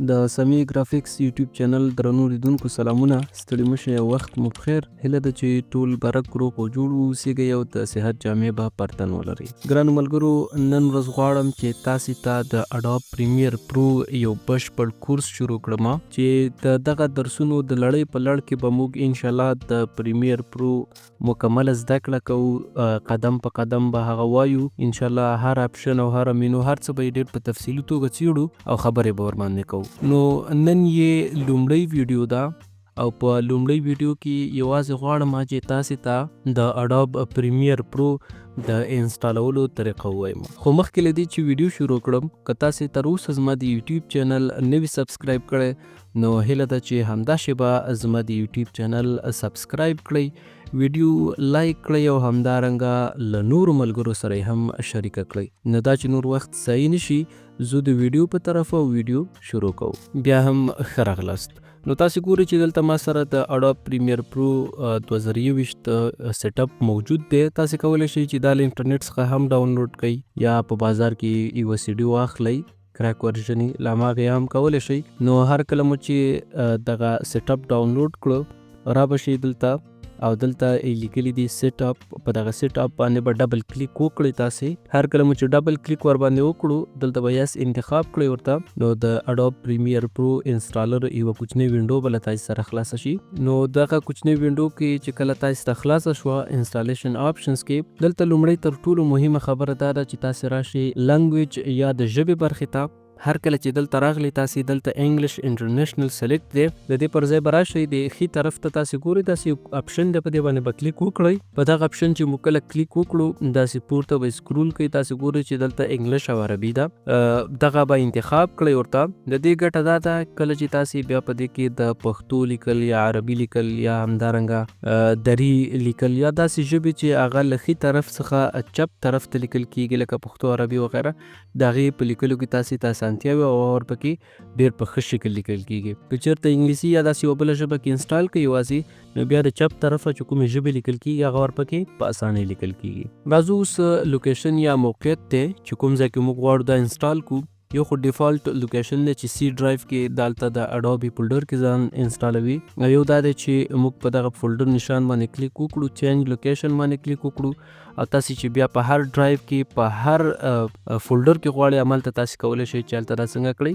د سمی ګرافیکس یوټیوب چینل درنو لیدونکو سلامونه. ستړي مشه، یو وخت مو بخیر. هیله ده چې ټول برک روغ او جوړ اوسئ او د صحت جامې به پرتن ولرئ. ګرانو ملګرو، نن ورځ غواړم چې تاسو ته د اډوب پریمیر پرو یو بشپړ کورس شروع کړم چې د دغه درسونو د لړۍ په لړ کې به موږ ان شاء الله د پریمیر پرو مکمل زده کړه کوو. قدم په قدم به هغه وایو. ان شاء الله هر اپشن او هر مینو هر څه به ډېر په تفصیلي توګه څیړو او خبرې به ورباندې کوو. نو نن یې لومړی ویډیو ده او په لومړی ویډیو کې یوازې غواړم چې تاسو ته د اډوب پریمیر پرو د انسټالولو طریقه ووایم. خو مخکې له دې چې ویډیو شروع کړم، که تاسو تر اوسه زما د یوټیوب چینل نه وي سبسکرایب کړی، نو هیله ده چې همدا شیبه زما د یوټیوب چینل سبسکرایب کړئ، ویډیو لایک کړئ او همدارنګه له نورو ملګرو سره هم شریکه کړئ. نو دا چې نور وخت ضایع نشي، زه د ویډیو په طرف ویډیو شروع کوم. بیا هم ښه راغلاست. نو تاسو ګورئ چې دلته ما سره د اډوب پریمیر پرو 2021 سیټ اپ موجود دی. تاسو کولی شئ چې دا له انټرنیټ څخه هم ډاونلوډ کړئ یا په بازار کې یو سی ډي واخلئ، کریک ورژن له هماغې هم کولی شئ. نو هر کله مو چې دغه سیټ اپ ډاونلوډ کړو، را به شئ دلته او دلته لیکلي دي سیټ اپ. په دغه سیټ اپ باندې به ډبل کلیک وکړئ. تاسو هر کله مو چې ډبل کلیک ور باندې وکړو، دلته به یس انتخاب کړئ ورته. نو د اډوب پریمیر پرو انسټالر یو کوچنی وینډو به له تاسو سره خلاصه شي. نو دغه کوچنی وینډو کې چې کله تاسو ته خلاصه شوه، انسټالیشن آپشنز کې دلته لومړی تر ټولو مهمه خبره دا ده چې تاسو راشئ لنګویج یا د ژبې برخې ته. هر کله چې دلته راغلی، تاسو دلته انګلیش انټرنیشنل سلیکټ دی، د دې پر ځای به راشئ د ښي طرف ته. تاسو ګورئ داسې یو اپشن دی، په دې باندې به کلیک وکړئ. په دغه اپشن چې مو کله کلیک وکړو، داسې پورته به سکرول کوئ. تاسو ګورئ چې دلته انګلیش او عربي ده، دغه به انتخاب کړئ ورته. د دې ګټه دا ده کله چې تاسو بیا په دې کې د پښتو لیکل یا عربي لیکل یا همدارنګه دری لیکل یا داسې ژبې چې هغه له ښي طرف څخه چپ طرف ته لیکل کیږي، لکه پښتو، عربي وغیره، د هغې په لیکلو کې تاسو ته اسانتیا وي او ورپکې ډېر په ښه شکل لیکل کیږي. که چېرته انګلیسي یا داسې یوه بله ژبه کې انسټال کړئ یوازې، نو بیا د چپ طرفه چې کومې ژبې لیکل کیږي هغه ورپکې په اسانۍ لیکل کیږي. راځو اوس لوکیشن یا موقعیت دی چې کوم ځای کې موږ غواړو دا انسټال کړو. یو خو ډیفالټ لوکیشن دی چې سی ډرایو کې دلته د اډوبي فولډر کې ځان انسټالوي. یو دا دی چې موږ په دغه فولډر نشان باندې کلیک وکړو، چینج لوکیشن باندې کلیک وکړو، او تاسو چې بیا په هر ډرایو کې په هر فولډر کې غواړئ هملته تاسو کولی شئ چې هلته دا څنګه کړئ،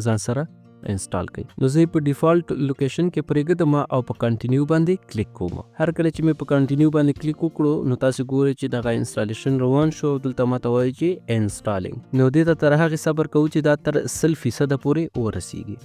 ځان سره انسټال کړئ. نو زه په ډیفالټ لوکیشن کې پرېږدم او په کنټینیو باندې کلیک کوم. هر کله چې مې په کنټینیو باندې کلیک وکړو، نو تاسو ګورئ چې دغه انسټالیشن روان شو. دلته ماته وایي چې انسټالینګ. نو دې ته تر هغې صبر کوو چې دا تر 100% پورې ورسیږي.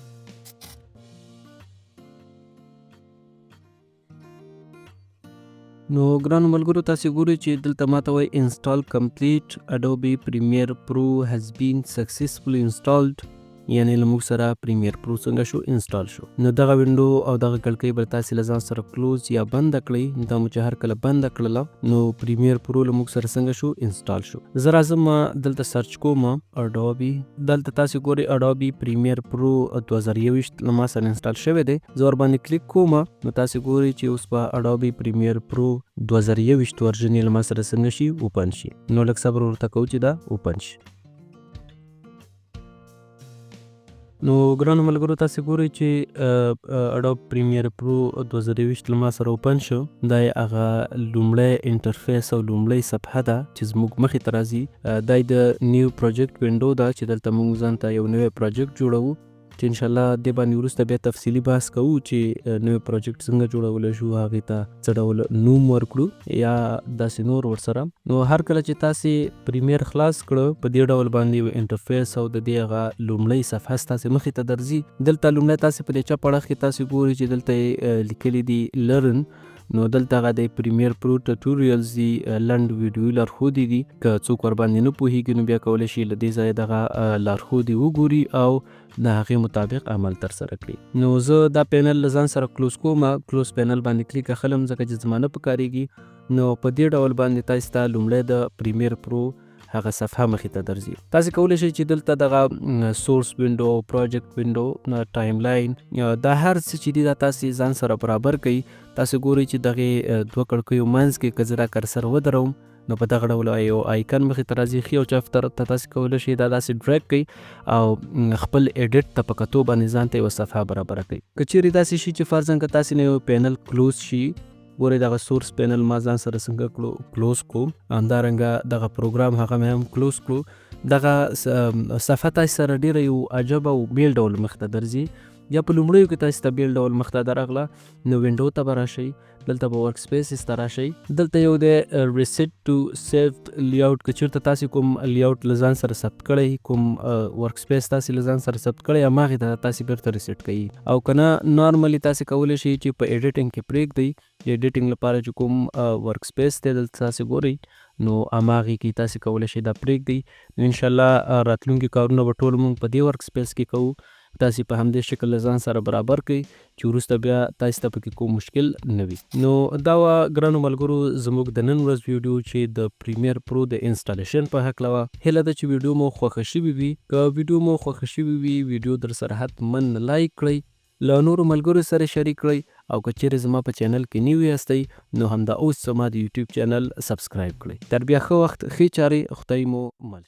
نو ګرانو ملګرو، تاسو ګورئ چې دلته ماته وایي انسټال کمپلیټ اډوبي پریمیر پرو هز بین سکسسفولي انسټالډ، یعنی له موږ سره پریمیر پرو څنګه شو، انسټال شو. نو دغه وینډو او دغه کړکۍ به تاسو له ځان سره کلوز یا بنده کړئ. دا مو چې هر کله بنده کړله، نو پریمیر پرو له موږ سره څنګه شو، انسټال شو. زه راځم دلته سرچ کوم اډوبي. دلته تاسو ګورئ اډوبي پریمیر پرو 2021 له ما سره انسټال شوی دی. زه ورباندې کلیک کوم، نو تاسو ګورئ چې اوس به اډوبي پریمیر پرو 2021 ورژن یې له ما سره څنګه شي، اوپن شي. نو لږ صبر ورته کوو چې دا اوپن شي. نو ګرانو ملګرو، تاسو ګورئ چې اډوب پریمیر پرو 2021 له ما سره اوپن شو. دا یې هغه لومړی انټرفیس او لومړی صفحه ده چې زموږ مخې ته راځي. دا یې د نیو پروجیکټ وینډو ده چې دلته موږ ځان ته یو نوی پروجیکټ جوړوو، چې انشاءالله دې باندې وروسته بیا تفصیلي بحث کوو چې نوی پروجیکټ څنګه جوړولی شو، هغې ته څه ډول نوم ورکړو یا داسې نور ورسره. نو هر کله چې تاسې پریمیر خلاص کړو، په دې ډول باندې یو انټرفیس او د دې هغه لومړی صفحه ستاسې مخې ته درځي. دلته لومړی تاسې په دې چپ اړخ کې تاسې ګورئ چې دلته یې لیکلي دي لرن. نو دلته هغه د پریمیر پرو ټوټوریلز دي، لنډ ویډیو لارښودې دي. که څوک ورباندې نه پوهېږي، نو بیا کولی شي له دې ځایه دغه لارښودې وګوري او د هغې مطابق عمل ترسره کړي. نو زه دا پینل له ځان سره کلوز کوم، کلوز پینل باندې کلیک اخلم ځکه چې زما نه پکارېږي. نو په دې ډول باندې تاسو ته لومړی د پریمیر پرو هغه صفحه مخې ته درځي. تاسو کولی شئ چې دلته دغه سورس وینډو، پروجیکټ وینډو، ټایم لاین، دا هر څه چې دي دا تاسو ځان سره برابر کړئ. تاسو ګورئ چې دغې دوه کړکیو منځ کې که زه دا کرسر ودروم، نو په دغه ډول یو آیکن مخې ته راځي ښي او چپ طرف ته تاسې کولی شئ دا داسې ډریګ کړئ او خپل ایډیټ ته په کتو باندې ځان ته یوه صفحه برابره کړئ. که چیرې داسې شي چې فرضاً که تاسې نه یو پینل کلوز شي، ګورئ دغه سورس پینل ما ځان سره څنګه کلوز کړو، همدارنګه دغه پروګرام هغه مې هم کلوز کړو. دغه صفحه تاسې سره ډیره یو عجب او بیل ډول مخ ته درځي. یا په لومړیو کې تاسې ته بیل ډول مخ ته درغله نو وینډو ته به راشئ، دلته به ورک سپیسز ته راشئ، دلته یو دی ریسیټ ټو سیفډ لیاوټ. که چېرته تاسې کوم لیاوټ له ځان سره ثبت کړی، کوم ورک سپیس تاسې له ځان سره ثبت کړی، هماغې ته تاسې بیرته ریسیټ کوي. او که نه نارملي تاسې کولی شئ چې په ایډیټینګ کې پرېږدئ، ایډیټینګ لپاره چې کوم ورک سپیس دی دلته تاسې ګورئ نو هماغې کې تاسې کولی شئ دا پرېږدئ. نو انشاءالله راتلونکي کارونه به ټول موږ په دې ورک سپیس کې کوو. تاسې په همدې شکل له ځان سره برابر کړئ چې وروسته بیا تاسې ته پکې کوم مشکل نه وي. نو دا وه ګرانو ملګرو زموږ د نن ورځ ویډیو چې د پریمیر پرو د انسټالیشن په هکله وه. هیله ده چې ویډیو مو خوښه شوې وي. که ویډیو مو خوښه شوې وي ویډیو در سره حتما لایک کړئ، له نورو ملګرو سره شریک کړئ، او که چیرې زما په چینل کې نیو یاستئ نو همدا اوس زما د یوټیوب چینل سبسکرایب کړئ. تر بیا ښه وخت، ښې چارې، خدای مو مل.